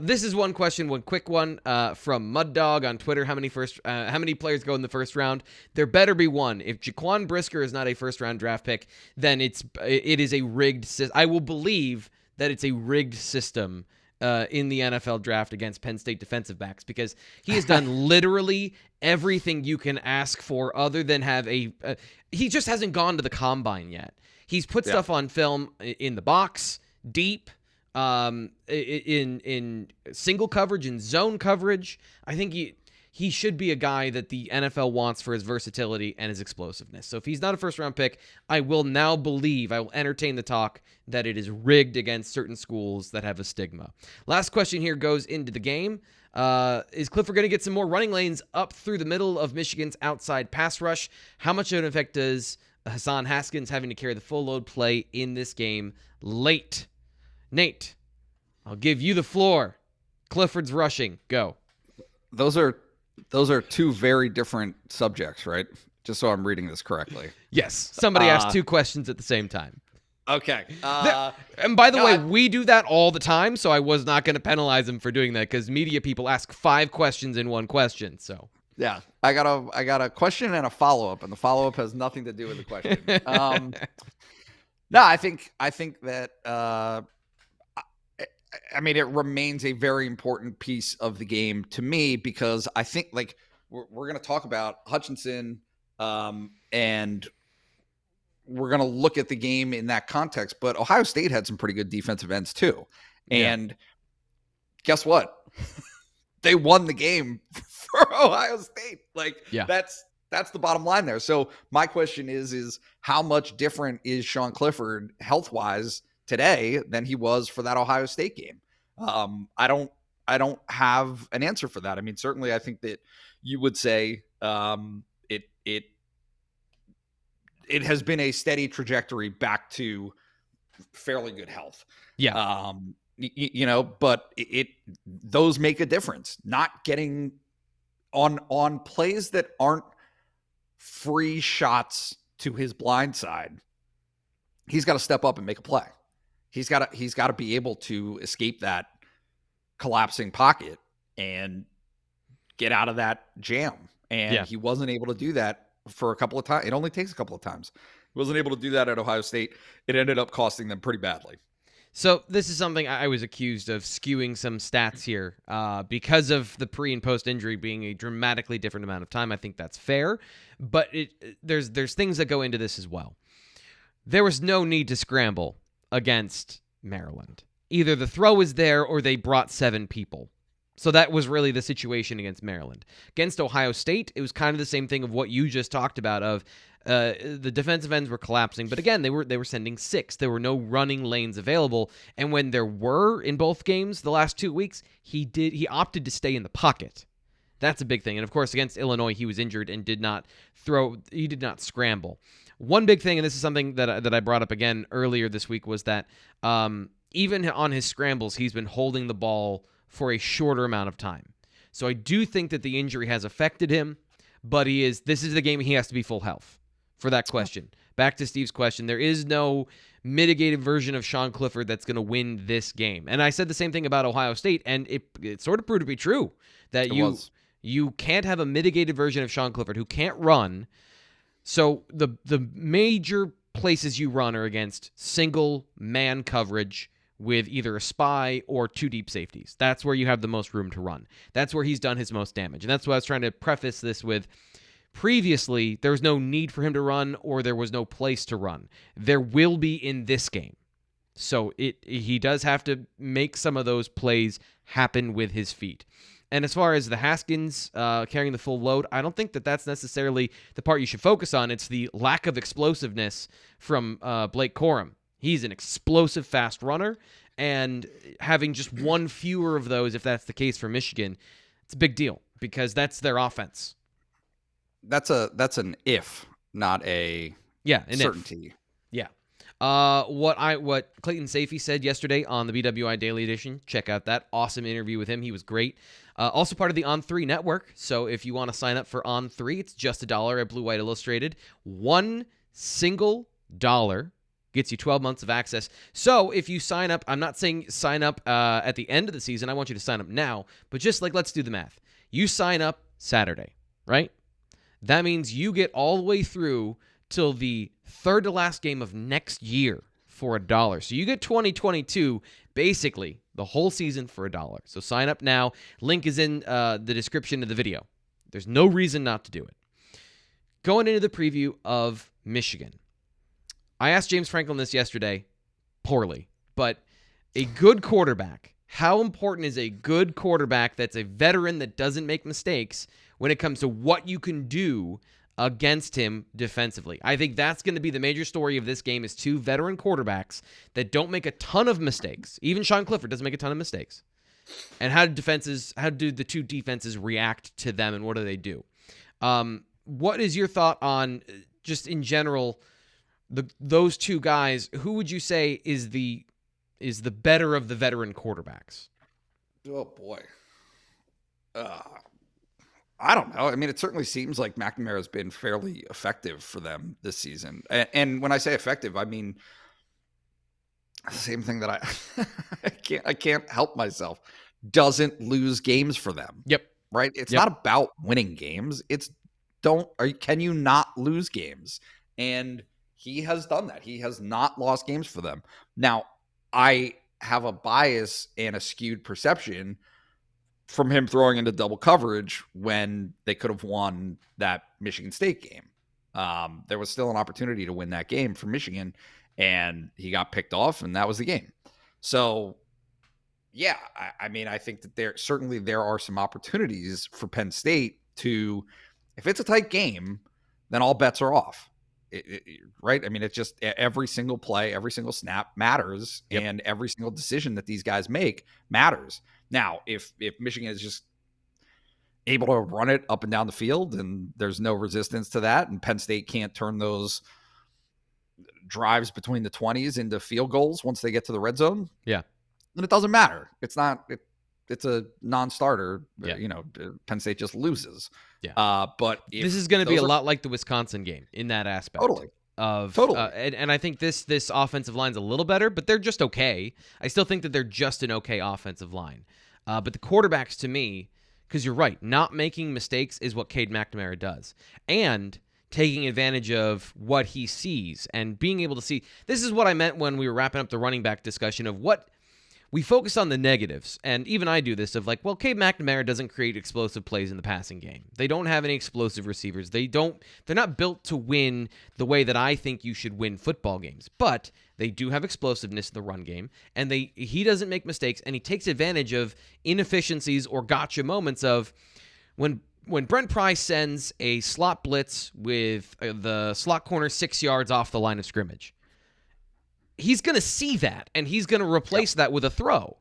A: This is one quick one from Mud Dog on Twitter. How many players go in the first round? There better be one. If Jaquan Brisker is not a first round draft pick, then it is a rigged system. I will believe that it's a rigged system in the NFL draft against Penn State defensive backs, because he has done literally everything you can ask for other than have he just hasn't gone to the combine yet. He's put stuff on film in the box, deep, in single coverage and zone coverage. I think he should be a guy that the NFL wants for his versatility and his explosiveness. So if he's not a first round pick, I will entertain the talk that it is rigged against certain schools that have a stigma. Last question here goes into the game. Is Clifford going to get some more running lanes up through the middle of Michigan's outside pass rush? How much of an effect does Hassan Haskins having to carry the full load play in this game late? Nate, I'll give you the floor. Clifford's rushing. Go.
B: Those are 2 very different subjects, right? Just so I'm reading this correctly.
A: Yes. Somebody asked 2 questions at the same time.
B: Okay.
A: And by the way, we do that all the time, so I was not going to penalize him for doing that, because media people ask 5 questions in one question. So
B: yeah, I got a question and a follow-up, and the follow-up has nothing to do with the question. No, I think that I mean, it remains a very important piece of the game to me, because I think, like, we're going to talk about Hutchinson, and we're going to look at the game in that context. But Ohio State had some pretty good defensive ends too. And guess what? They won the game for Ohio State. Like, that's the bottom line there. So my question is how much different is Sean Clifford health-wise today than he was for that Ohio State game? I don't have an answer for that. I mean, certainly I think that you would say it has been a steady trajectory back to fairly good health.
A: Yeah.
B: But those make a difference. Not getting on plays that aren't free shots to his blind side. He's got to step up and make a play. He's got to be able to escape that collapsing pocket and get out of that jam. And he wasn't able to do that for a couple of times. It only takes a couple of times. He wasn't able to do that at Ohio State. It ended up costing them pretty badly.
A: So this is something I was accused of skewing some stats here because of the pre and post injury being a dramatically different amount of time. I think that's fair, but there's things that go into this as well. There was no need to scramble against Maryland. Either the throw was there or they brought 7 people. So that was really the situation against Maryland. Against Ohio State, it was kind of the same thing of what you just talked about of the defensive ends were collapsing, but again, they were sending 6. There were no running lanes available, and when there were in both games the last 2 weeks, he opted to stay in the pocket. That's a big thing. And of course, against Illinois, he was injured and did not scramble. One big thing, and this is something that I brought up again earlier this week, was that even on his scrambles, he's been holding the ball for a shorter amount of time. So I do think that the injury has affected him, but this is the game he has to be full health for that question. Back to Steve's question, there is no mitigated version of Sean Clifford that's going to win this game. And I said the same thing about Ohio State, and it sort of proved to be true that you can't have a mitigated version of Sean Clifford who can't run. So the major places you run are against single man coverage with either a spy or 2 deep safeties. That's where you have the most room to run. That's where he's done his most damage. And that's what I was trying to preface this with. Previously, there was no need for him to run or there was no place to run. There will be in this game. So he does have to make some of those plays happen with his feet. And as far as the Haskins carrying the full load, I don't think that that's necessarily the part you should focus on. It's the lack of explosiveness from Blake Corum. He's an explosive, fast runner, and having just 1 fewer of those, if that's the case for Michigan, it's a big deal because that's their offense.
B: That's an if, not a certainty.
A: If. Yeah. What Clayton Safey said yesterday on the BWI Daily Edition. Check out that awesome interview with him. He was great. Also part of the On3 network. So if you want to sign up for On3, it's just $1 at Blue White Illustrated. $1 single gets you 12 months of access. So if you sign up, I'm not saying sign up at the end of the season. I want you to sign up now. But just let's do the math. You sign up Saturday, right? That means you get all the way through till the third to last game of next year for $1. So you get 2022, basically the whole season for $1. So sign up now. Link is in the description of the video. There's no reason not to do it. Going into the preview of Michigan. I asked James Franklin this yesterday, poorly, but a good quarterback. How important is a good quarterback that's a veteran that doesn't make mistakes when it comes to what you can do against him defensively? I think that's going to be the major story of this game is 2 veteran quarterbacks that don't make a ton of mistakes. Even Sean Clifford doesn't make a ton of mistakes. And how do the 2 defenses react to them and what do they do? What is your thought on just in general those 2 guys? Who would you say is the better of the veteran quarterbacks?
B: Oh boy. I don't know. I mean, it certainly seems like McNamara has been fairly effective for them this season. And when I say effective, I mean the same thing that I can't help myself. Doesn't lose games for them.
A: Yep.
B: Right? It's not about winning games. It's can you not lose games? And he has done that. He has not lost games for them. Now, I have a bias and a skewed perception from him throwing into double coverage when they could have won that Michigan State game. There was still an opportunity to win that game for Michigan, and he got picked off, and that was the game. So, yeah, I mean, I think that there are some opportunities for Penn State to, if it's a tight game, then all bets are off. Right? I mean, it's just every single play, every single snap matters, and every single decision that these guys make matters. Now, if Michigan is just able to run it up and down the field and there's no resistance to that, and Penn State can't turn those drives between the 20s into field goals once they get to the red zone, then it doesn't matter. It's a non-starter. Penn State just loses. But
A: this is going to be a lot like the Wisconsin game in that aspect.
B: Totally. Totally.
A: And I think this offensive line's a little better, but they're just okay. I still think that they're just an okay offensive line. But the quarterbacks, to me, because you're right, not making mistakes is what Cade McNamara does. And taking advantage of what he sees and being able to see. This is what I meant when we were wrapping up the running back discussion of what we focus on the negatives. And even I do this of like, well, Cade McNamara doesn't create explosive plays in the passing game. They don't have any explosive receivers. They're not built to win the way that I think you should win football games. But they do have explosiveness in the run game, and he doesn't make mistakes, and he takes advantage of inefficiencies or gotcha moments of when Brent Pry sends a slot blitz with the slot corner 6 yards off the line of scrimmage. He's going to see that, and he's going to replace that with a throw.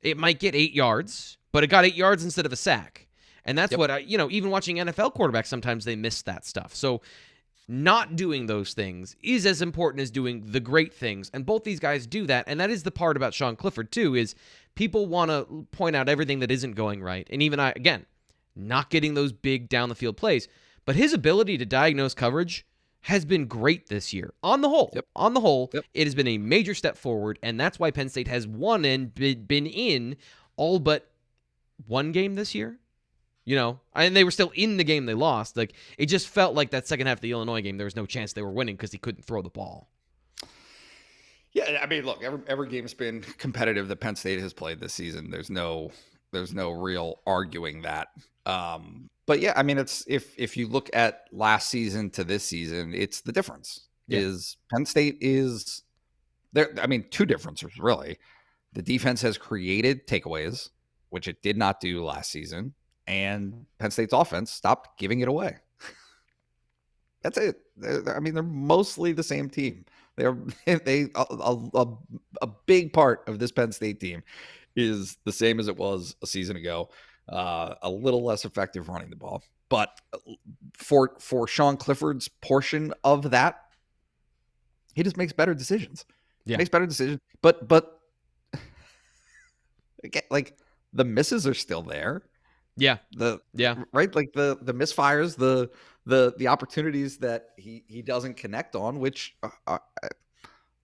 A: It might get 8 yards, but it got 8 yards instead of a sack. And that's what, even watching NFL quarterbacks, sometimes they miss that stuff. So not doing those things is as important as doing the great things. And both these guys do that. And that is the part about Sean Clifford, too, is people want to point out everything that isn't going right. And even again, not getting those big down-the-field plays. But his ability to diagnose coverage has been great this year. On the whole, It has been a major step forward, and that's why Penn State has won and been in all but one game this year. And they were still in the game they lost. Like, it just felt like that second half of the Illinois game, there was no chance they were winning because he couldn't throw the ball.
B: Yeah, I mean, look, every game's been competitive that Penn State has played this season. There's no real arguing that. But yeah, I mean, it's if you look at last season to this season, it's the difference is Penn State is there. I mean, two differences really. The defense has created takeaways, which it did not do last season, and Penn State's offense stopped giving it away. That's it. They're mostly the same team. A big part of this Penn State team is the same as it was a season ago. A little less effective running the ball, but for Sean Clifford's portion of that, he just makes better decisions.
A: Yeah,
B: makes better decisions. But again, like the misses are still there.
A: Yeah,
B: right. Like the misfires, the opportunities that he doesn't connect on, which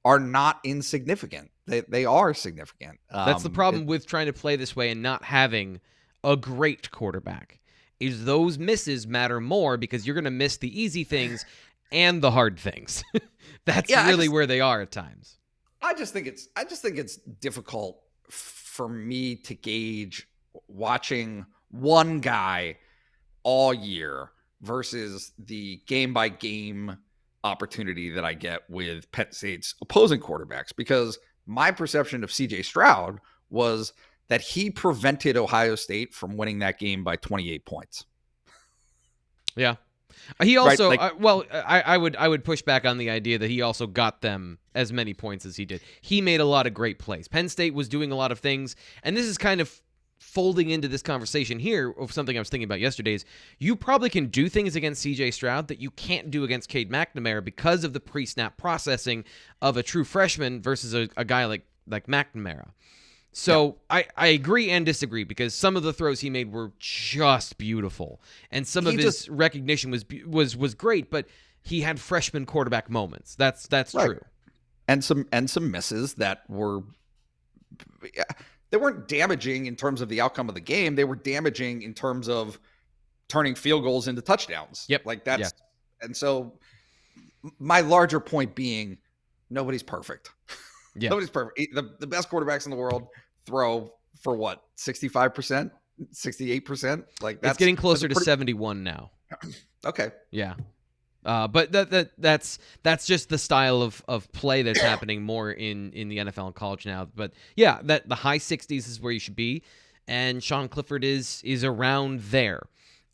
B: are not insignificant. They are significant.
A: That's the problem with trying to play this way and not having a great quarterback. Is those misses matter more because you're going to miss the easy things and the hard things. That's really where they are at times.
B: I just think it's difficult for me to gauge watching one guy all year versus the game by game opportunity that I get with Penn State's opposing quarterbacks, because my perception of CJ Stroud was that he prevented Ohio State from winning that game by 28 points.
A: Yeah. He also,
B: right,
A: I would push back on the idea that he also got them as many points as he did. He made a lot of great plays. Penn State was doing a lot of things, and this is kind of folding into this conversation here of something I was thinking about yesterday is you probably can do things against CJ Stroud that you can't do against Cade McNamara because of the pre-snap processing of a true freshman versus a guy like McNamara. So I agree and disagree because some of the throws he made were just beautiful, and some of his recognition was great, but he had freshman quarterback moments. That's right. True.
B: And some misses that were they weren't damaging in terms of the outcome of the game. They were damaging in terms of turning field goals into touchdowns.
A: Yep.
B: Like that's and so my larger point being nobody's perfect. Yeah. Nobody's perfect. The best quarterbacks in the world throw for what? 65%, 68%? Like
A: it's getting closer to 71 now.
B: Okay.
A: Yeah. But that's just the style of play that's happening more in the NFL and college now. But yeah, that the high 60s is where you should be, and Sean Clifford is around there.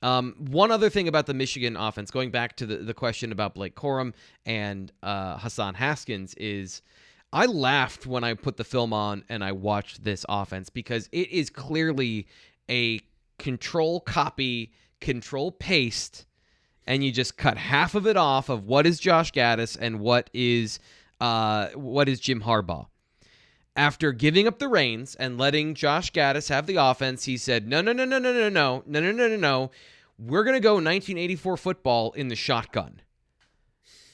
A: One other thing about the Michigan offense, going back to the question about Blake Corum and Hassan Haskins, is I laughed when I put the film on and I watched this offense because it is clearly a control copy, control paste, and you just cut half of it off of what is Josh Gaddis and what is Jim Harbaugh. After giving up the reins and letting Josh Gaddis have the offense, he said, no. We're going to go 1984 football in the shotgun.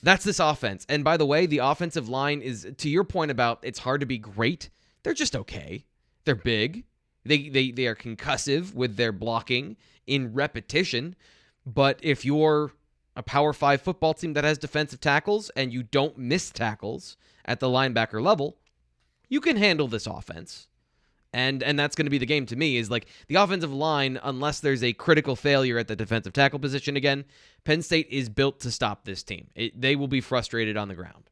A: That's this offense. And by the way, the offensive line is, to your point about it's hard to be great, they're just okay. They're big. They are concussive with their blocking in repetition. But if you're a Power 5 football team that has defensive tackles and you don't miss tackles at the linebacker level, you can handle this offense. And that's going to be the game to me, is like the offensive line, unless there's a critical failure at the defensive tackle position again, Penn State is built to stop this team. They will be frustrated on the ground.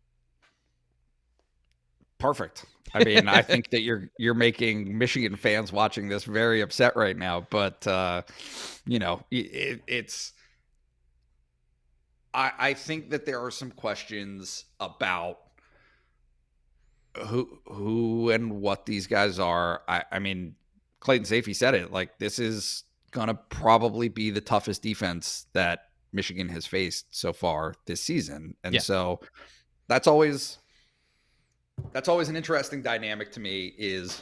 B: Perfect. I mean, I think that you're making Michigan fans watching this very upset right now, but it's. I think that there are some questions about who and what these guys are. I mean, Clayton Sayfie said it. Like, this is gonna probably be the toughest defense that Michigan has faced so far this season, and so that's always an interesting dynamic to me. Is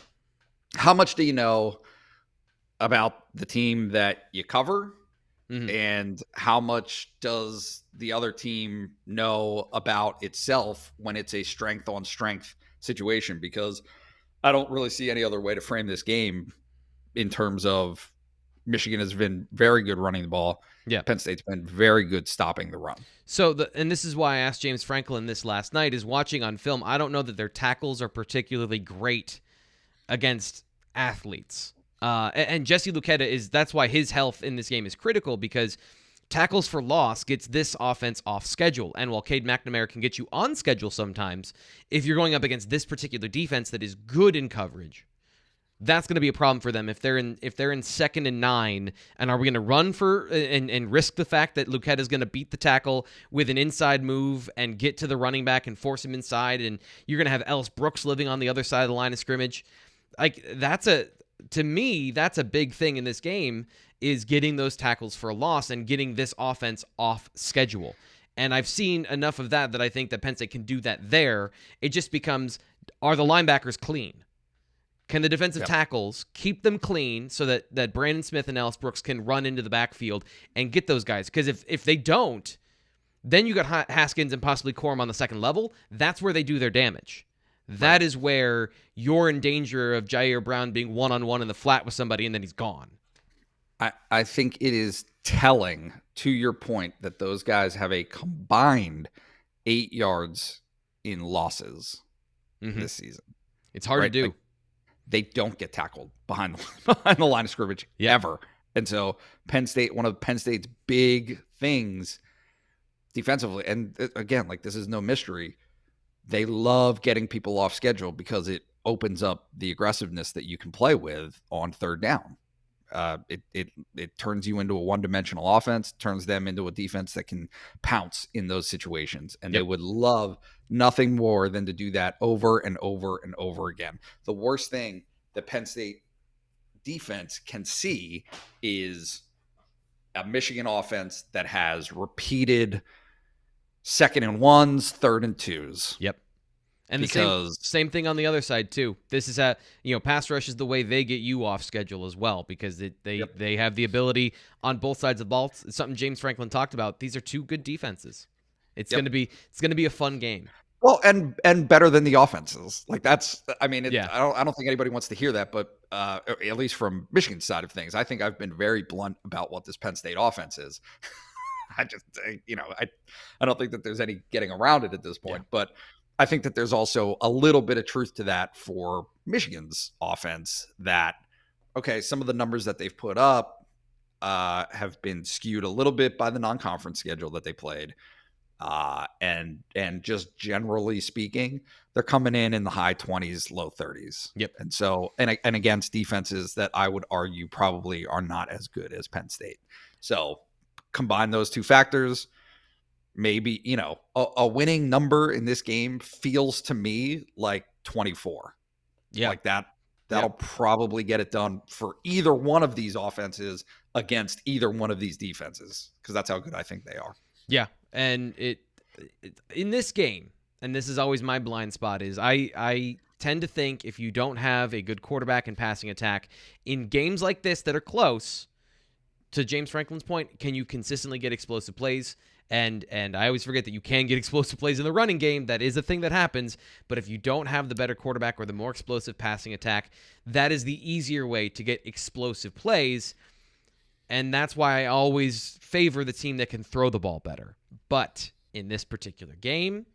B: how much do you know about the team that you cover, and how much does the other team know about itself when it's a strength on strength situation? Because I don't really see any other way to frame this game in terms of Michigan has been very good running the ball.
A: Yeah.
B: Penn State's been very good stopping the run.
A: So, and this is why I asked James Franklin this last night, is watching on film, I don't know that their tackles are particularly great against athletes. And Jesse Luketa that's why his health in this game is critical, because tackles for loss gets this offense off schedule. And while Cade McNamara can get you on schedule sometimes, if you're going up against this particular defense that is good in coverage, that's going to be a problem for them if they're in 2nd and 9. And are we going to run for and risk the fact that Luketa is going to beat the tackle with an inside move and get to the running back and force him inside, and you're going to have Ellis Brooks living on the other side of the line of scrimmage? Like, to me, that's a big thing in this game, is getting those tackles for a loss and getting this offense off schedule. And I've seen enough of that I think that Penn State can do that there. It just becomes, are the linebackers clean? Can the defensive tackles keep them clean so that Brandon Smith and Ellis Brooks can run into the backfield and get those guys? Because if they don't, then you got Haskins and possibly Corum on the second level. That's where they do their damage. That is where you're in danger of Jair Brown being one-on-one in the flat with somebody and then he's gone.
B: I think it is telling, to your point, that those guys have a combined 8 yards in losses this season.
A: It's hard to do.
B: Like, they don't get tackled behind the line of scrimmage ever. And so Penn State, one of Penn State's big things defensively, and again, like, this is no mystery, they love getting people off schedule because it opens up the aggressiveness that you can play with on third down. It turns you into a one-dimensional offense, turns them into a defense that can pounce in those situations. And they would love nothing more than to do that over and over and over again. The worst thing the Penn State defense can see is a Michigan offense that has repeated 2nd and 1s, 3rd and 2s.
A: Yep. And the same thing on the other side too. This is pass rush is the way they get you off schedule as well, because they have the ability on both sides of the ball. It's something James Franklin talked about. These are two good defenses. It's going to be a fun game.
B: Well, and better than the offenses. Like, that's, I mean, I don't think anybody wants to hear that, but at least from Michigan's side of things, I think I've been very blunt about what this Penn State offense is. I don't think that there's any getting around it at this point, but I think that there's also a little bit of truth to that for Michigan's offense, that, okay, some of the numbers that they've put up have been skewed a little bit by the non-conference schedule that they played. And just generally speaking, they're coming in the high 20s, low 30s.
A: Yep.
B: And so, and against defenses that I would argue probably are not as good as Penn State. So combine those two factors, maybe, a winning number in this game feels to me like 24.
A: Yeah.
B: Like that'll probably get it done for either one of these offenses against either one of these defenses, because that's how good I think they are.
A: Yeah. And it in this game, and this is always my blind spot, is I tend to think if you don't have a good quarterback and passing attack in games like this that are close, to James Franklin's point, can you consistently get explosive plays? And I always forget that you can get explosive plays in the running game. That is a thing that happens. But if you don't have the better quarterback or the more explosive passing attack, that is the easier way to get explosive plays. And that's why I always favor the team that can throw the ball better. But in this particular game,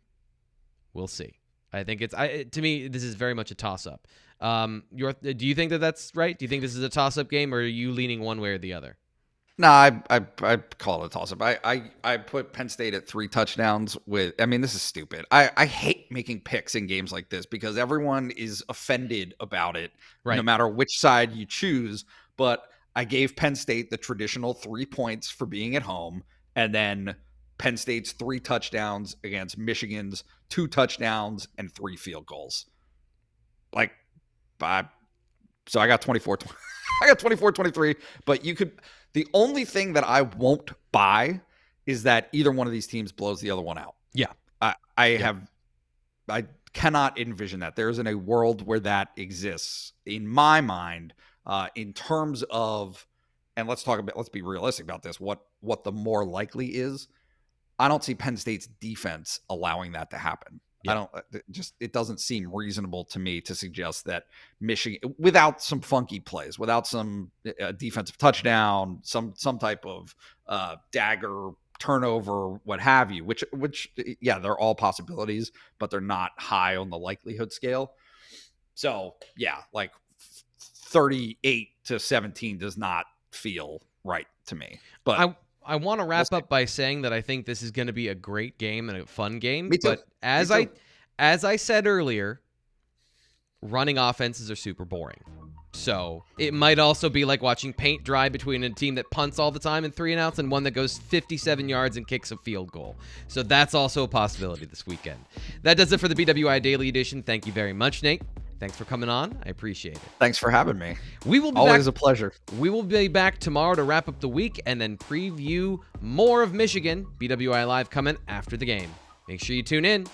A: we'll see. I think to me, this is very much a toss-up. Do you think that that's right? Do you think this is a toss-up game, or are you leaning one way or the other?
B: No, I call it a toss-up. I put Penn State at 3 touchdowns this is stupid. I hate making picks in games like this because everyone is offended about it,
A: right,
B: no matter which side you choose. But I gave Penn State the traditional 3 points for being at home, and then Penn State's 3 touchdowns against Michigan's 2 touchdowns and 3 field goals. So I got 24. I got 24-23, but the only thing that I won't buy is that either one of these teams blows the other one out.
A: Yeah.
B: I cannot envision that. There isn't a world where that exists in my mind, in terms of, and let's be realistic about this. What the more likely is, I don't see Penn State's defense allowing that to happen. Yeah. It doesn't seem reasonable to me to suggest that Michigan, without some funky plays, without some defensive touchdown, some type of dagger turnover, what have you, which they're all possibilities, but they're not high on the likelihood scale. So yeah, 38-17 does not feel right to me. But
A: I want to wrap up by saying that I think this is going to be a great game and a fun game.
B: Me too.
A: But as I said earlier, running offenses are super boring. So it might also be like watching paint dry between a team that punts all the time in 3 and outs and one that goes 57 yards and kicks a field goal. So that's also a possibility this weekend. That does it for the BWI Daily Edition. Thank you very much, Nate. Thanks for coming on. I appreciate it.
B: Thanks for having me.
A: We will be
B: always a pleasure.
A: We will be back tomorrow to wrap up the week and then preview more of Michigan. BWI Live coming after the game. Make sure you tune in.